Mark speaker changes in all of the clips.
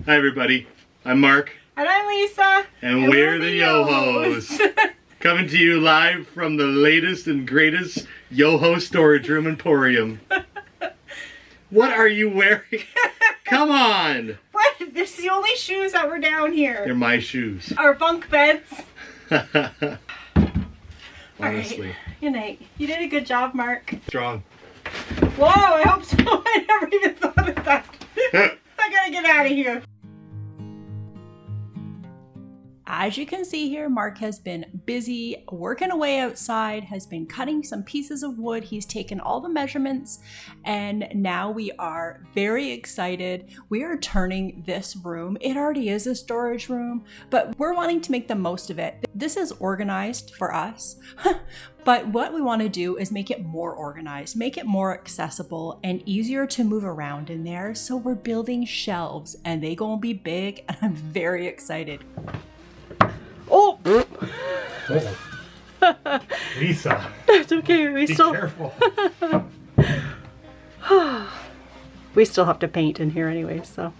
Speaker 1: Hi everybody, I'm Mark.
Speaker 2: And I'm Lisa.
Speaker 1: And we're the Yo-Hos. Coming to you live from the latest and greatest Yo-Ho storage room emporium. What are you wearing? Come on!
Speaker 2: What? This is the only shoes that were down here.
Speaker 1: They're my shoes.
Speaker 2: Our bunk beds.
Speaker 1: Honestly.
Speaker 2: Right. Good night. You did a good job, Mark.
Speaker 1: Strong.
Speaker 2: Whoa, I hope so. I never even thought of that. I gotta get out of here. As you can see here, Mark has been busy working away outside, has been cutting some pieces of wood. He's taken all the measurements, and now we are very excited. We are turning this room. It already is a storage room, but we're wanting to make the most of it. This is organized for us, but what we want to do is make it more organized, make it more accessible and easier to move around in there. So we're building shelves, and they gonna be big, and I'm very excited. Oh!
Speaker 1: Lisa.
Speaker 2: It's okay.
Speaker 1: Be careful.
Speaker 2: We still have to paint in here anyway, so.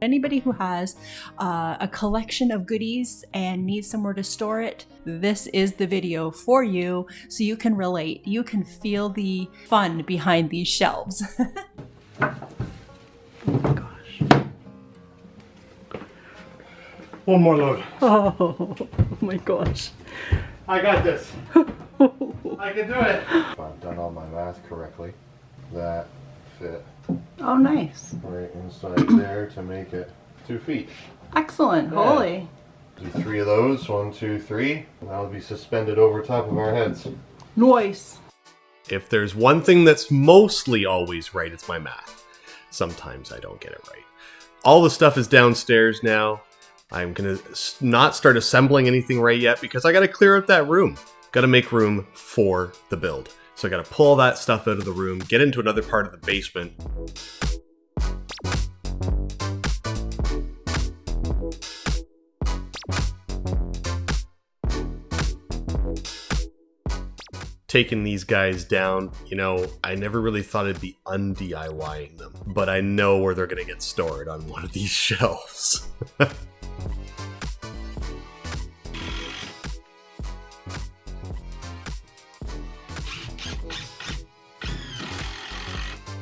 Speaker 2: Anybody who has a collection of goodies and needs somewhere to store it, this is the video for you, so you can relate. You can feel the fun behind these shelves. Oh my gosh.
Speaker 1: One more load.
Speaker 2: Oh my gosh.
Speaker 1: I got this. I can do it.
Speaker 3: If I've done all my math correctly, that fit
Speaker 2: Oh, nice.
Speaker 3: right inside there to make it 2 feet.
Speaker 2: Excellent.
Speaker 3: Yeah.
Speaker 2: Holy.
Speaker 3: Do 3 of those, 1, 2, 3, and that'll be suspended over top of our heads.
Speaker 2: Nice.
Speaker 4: If there's one thing that's mostly always right, it's my math. Sometimes I don't get it right. All the stuff is downstairs now. I'm gonna not start assembling anything right yet because I gotta clear out that room. Gotta make room for the build. So I gotta pull all that stuff out of the room, get into another part of the basement. Taking these guys down, you know, I never really thought I'd be un-DIYing them, but I know where they're gonna get stored on one of these shelves.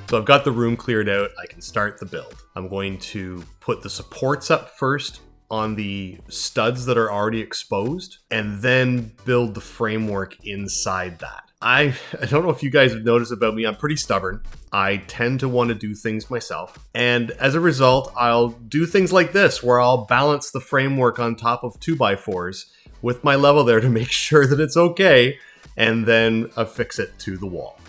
Speaker 4: So I've got the room cleared out, I can start the build. I'm going to put the supports up first on the studs that are already exposed, and then build the framework inside that. I don't know if you guys have noticed about me, I'm pretty stubborn. I tend to want to do things myself. And as a result, I'll do things like this, where I'll balance the framework on top of 2x4s with my level there to make sure that it's okay, and then affix it to the wall.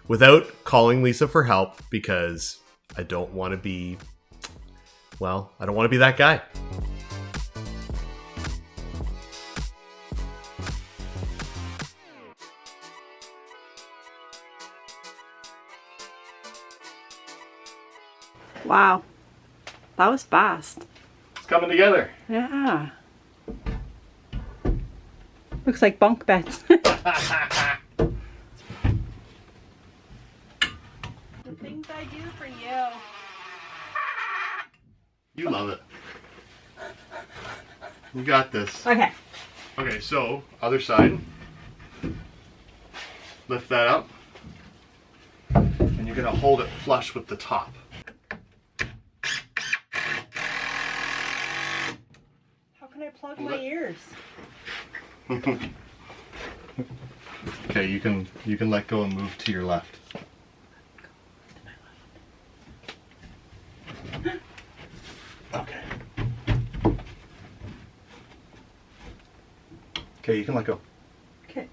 Speaker 4: Without calling Lisa for help, because I don't want to be, well, I don't want to be that guy.
Speaker 2: Wow. That was fast.
Speaker 1: It's coming together.
Speaker 2: Yeah. Looks like bunk beds. The things I do for you.
Speaker 1: You love it. You got this.
Speaker 2: Okay.
Speaker 1: Okay, so other side. Lift that up. And you're gonna hold it flush with the top.
Speaker 2: How can I plug my ears?
Speaker 1: Okay, you can let go and move to your left. Okay. Okay, you can let go.
Speaker 2: Okay.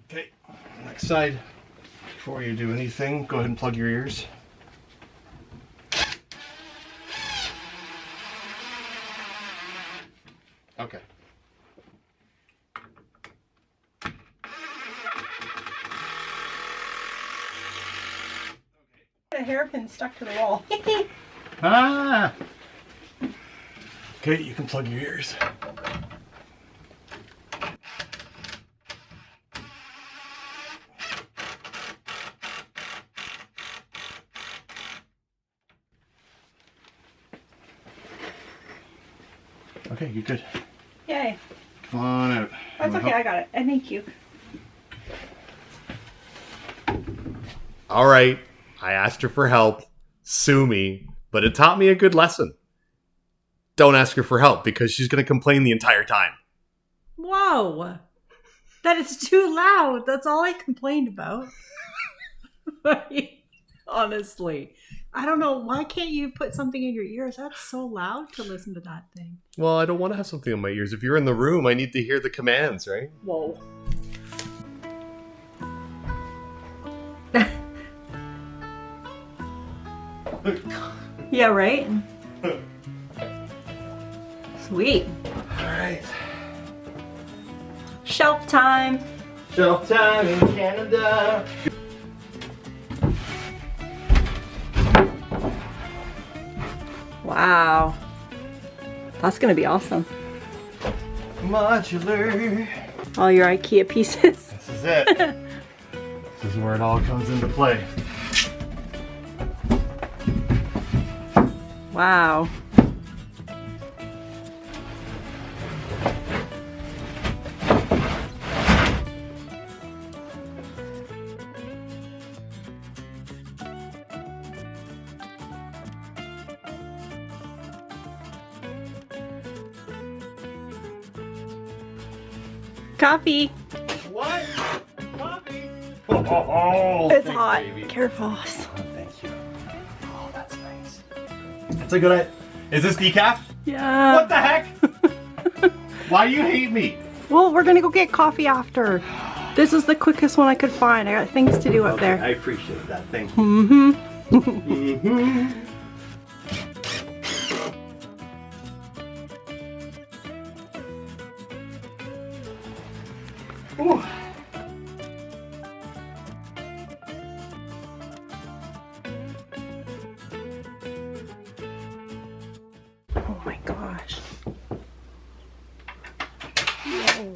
Speaker 1: Okay, next side. Before you do anything, go ahead and plug your ears. Okay.
Speaker 2: A hairpin stuck to the wall.
Speaker 1: Ah! Okay, you can plug your ears. Okay, you're good.
Speaker 2: Yay.
Speaker 1: Come on out.
Speaker 2: That's okay, I got it. And thank you.
Speaker 4: All right, I asked her for help. Sue me, but it taught me a good lesson. Don't ask her for help because she's going to complain the entire time.
Speaker 2: Whoa. That is too loud. That's all I complained about. Honestly. I don't know. Why can't you put something in your ears? That's so loud to listen to that thing.
Speaker 4: Well, I don't want to have something in my ears. If you're in the room, I need to hear the commands, right?
Speaker 2: Whoa. Yeah, right? Sweet.
Speaker 1: Alright.
Speaker 2: Shelf time.
Speaker 1: Shelf time in Canada.
Speaker 2: Wow. That's going to be awesome.
Speaker 1: Modular.
Speaker 2: All your IKEA pieces.
Speaker 1: This is it. This is where it all comes into play.
Speaker 2: Wow. Coffee.
Speaker 1: What? Coffee? Oh,
Speaker 2: It's
Speaker 1: thanks,
Speaker 2: hot.
Speaker 1: baby.
Speaker 2: Careful.
Speaker 1: Oh, thank you. Oh, that's nice. That's a good idea. Is this decaf?
Speaker 2: Yeah.
Speaker 1: What the heck? Why do you hate me?
Speaker 2: Well, we're gonna go get coffee after. This is the quickest one I could find. I got things to do up
Speaker 1: I
Speaker 2: there.
Speaker 1: appreciate that. Thank you.
Speaker 2: Mm-hmm.
Speaker 1: Mm-hmm. Ooh.
Speaker 2: Oh my gosh. Whoa.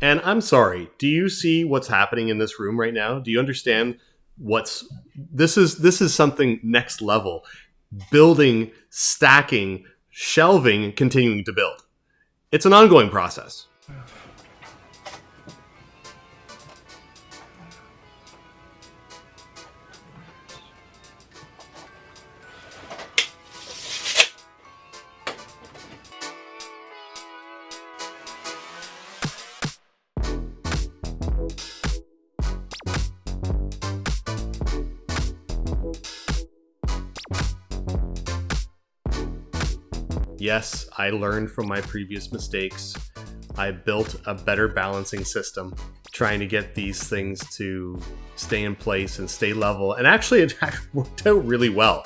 Speaker 4: And I'm sorry, do you see what's happening in this room right now? Do you understand this is something next level. Building, stacking, shelving, continuing to build. It's an ongoing process. Yes, I learned from my previous mistakes. I built a better balancing system, trying to get these things to stay in place and stay level. And actually, it worked out really well.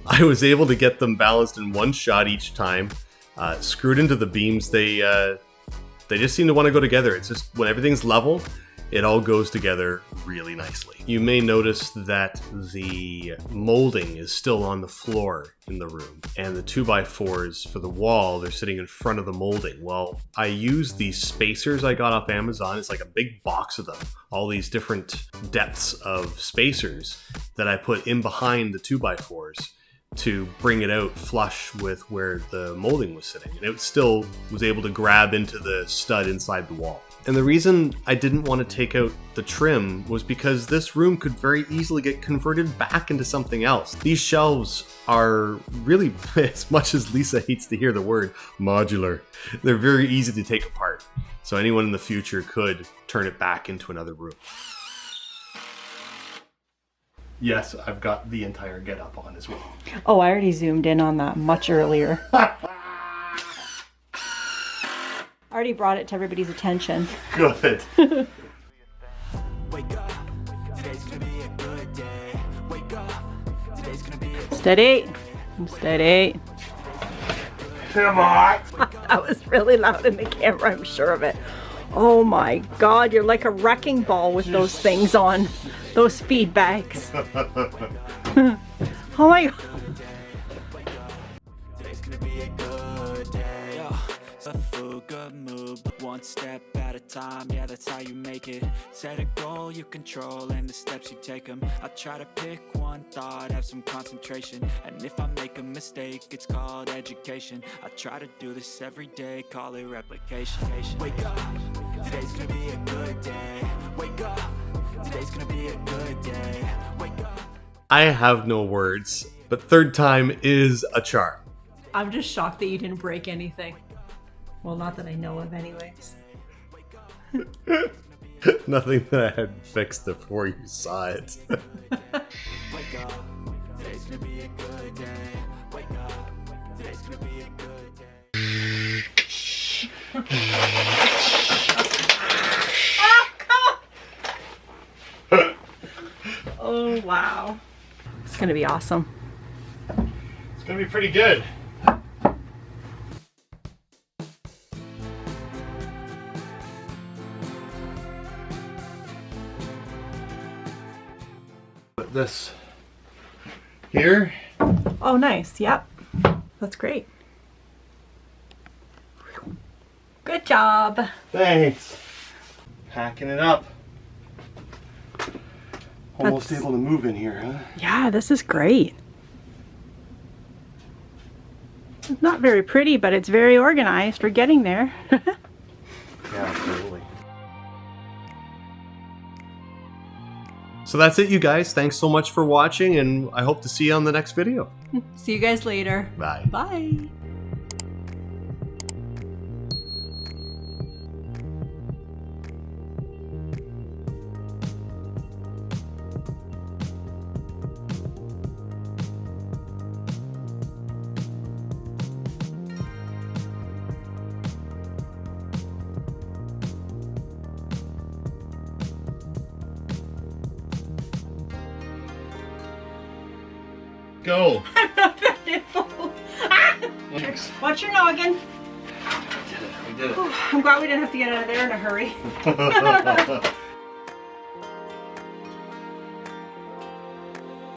Speaker 4: I was able to get them balanced in one shot each time. Screwed into the beams, they just seem to want to go together. It's just when everything's level, it all goes together really nicely. You may notice that the molding is still on the floor in the room, and the 2x4s for the wall, they're sitting in front of the molding. Well, I used these spacers I got off Amazon. It's like a big box of them, all these different depths of spacers that I put in behind the 2x4s to bring it out flush with where the molding was sitting. And it still was able to grab into the stud inside the wall. And the reason I didn't want to take out the trim was because this room could very easily get converted back into something else. These shelves are really, as much as Lisa hates to hear the word, modular, they're very easy to take apart. So anyone in the future could turn it back into another room. Yes, I've got the entire get up on as well.
Speaker 2: Oh, I already zoomed in on that much earlier. I already brought it to everybody's attention.
Speaker 1: Good.
Speaker 2: Steady. Steady.
Speaker 1: Come on.
Speaker 2: That was really loud in the camera, I'm sure of it. Oh my god, you're like a wrecking ball with those things on. Those feed bags. Oh my god.
Speaker 5: Today's gonna be a good day. good mood, but one step at a time, yeah, that's how you make it. Set a goal you control and the steps you take them. I try to pick one thought, have some concentration, and if I make a mistake, it's called education. I try to do this every day, call it replication. Wake up, today's gonna be a good day. Wake up, today's gonna be a good day. Wake up.
Speaker 4: I have no words, but third time is a charm.
Speaker 2: I'm just shocked that you didn't break anything. Well, not that I know of anyways.
Speaker 4: Nothing that I had fixed before you saw it.
Speaker 5: Wake up, today's gonna be a good day. Wake up, today's gonna be a good day.
Speaker 2: Oh, wow. It's gonna be awesome.
Speaker 1: It's gonna be pretty good. Put this here.
Speaker 2: Oh, nice. Yep. That's great. Good job.
Speaker 1: Thanks. Packing it up. Almost
Speaker 2: That's-
Speaker 1: able to move in here, huh?
Speaker 2: Yeah, this is great. It's not very pretty, but it's very organized. We're getting there.
Speaker 1: Yeah, absolutely.
Speaker 4: So that's it, you guys. Thanks so much for watching, and I hope to see you on the next video.
Speaker 2: See you guys later.
Speaker 4: Bye.
Speaker 2: Bye.
Speaker 1: Go.
Speaker 2: I'm not that nimble.
Speaker 1: Thanks.
Speaker 2: Watch your noggin.
Speaker 1: We did it.
Speaker 2: I'm glad we didn't have to get out of there in a hurry.